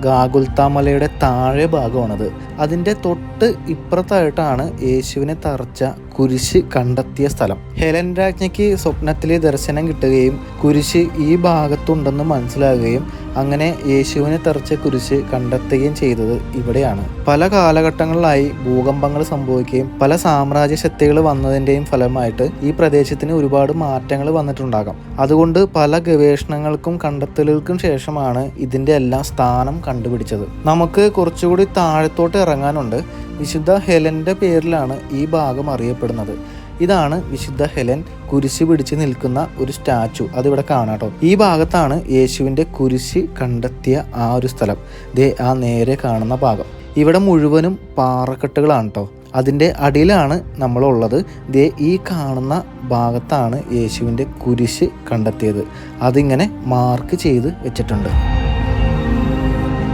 ഗാഗുൽത്താ മലയുടെ താഴെ ഭാഗമാണത്. അതിൻ്റെ തൊട്ട് ഇപ്പുറത്തായിട്ടാണ് യേശുവിനെ തറച്ച കുരിശ് കണ്ടെത്തിയ സ്ഥലം. ഹെലൻ രാജ്ഞിക്ക് സ്വപ്നത്തിൽ ദർശനം കിട്ടുകയും കുരിശ് ഈ ഭാഗത്തുണ്ടെന്ന് മനസ്സിലാകുകയും അങ്ങനെ യേശുവിനെ തറച്ച കുരിശ് കണ്ടെത്തുകയും ചെയ്തത് ഇവിടെയാണ്. പല കാലഘട്ടങ്ങളിലായി ഭൂകമ്പങ്ങൾ സംഭവിക്കുകയും പല സാമ്രാജ്യ ശക്തികൾ വന്നതിൻ്റെയും ഫലമായിട്ട് ഈ പ്രദേശത്തിന് ഒരുപാട് മാറ്റങ്ങൾ വന്നിട്ടുണ്ടാകാം. അതുകൊണ്ട് പല ഗവേഷണങ്ങൾക്കും കണ്ടെത്തലുകൾക്കും ശേഷമാണ് ഇതിൻ്റെ എല്ലാം സ്ഥാനം കണ്ടുപിടിച്ചത്. നമുക്ക് കുറച്ചുകൂടി താഴത്തോട്ട് ഇറങ്ങാനുണ്ട്. വിശുദ്ധ ഹെലൻ്റെ പേരിലാണ് ഈ ഭാഗം അറിയപ്പെടുന്നത്. ഇതാണ് വിശുദ്ധ ഹെലൻ കുരിശ് പിടിച്ച് നിൽക്കുന്ന ഒരു സ്റ്റാച്ചു. അതിവിടെ കാണാട്ടോ. ഈ ഭാഗത്താണ് യേശുവിൻ്റെ കുരിശ് കണ്ടെത്തിയ ആ ഒരു സ്ഥലം. ദേ ആ നേരെ കാണുന്ന ഭാഗം. ഇവിടെ മുഴുവനും പാറക്കെട്ടുകളാണ് കേട്ടോ. അതിൻ്റെ അടിയിലാണ് നമ്മളുള്ളത്. ദേ ഈ കാണുന്ന ഭാഗത്താണ് യേശുവിൻ്റെ കുരിശ് കണ്ടെത്തിയത്. അതിങ്ങനെ മാർക്ക് ചെയ്ത് വെച്ചിട്ടുണ്ട്.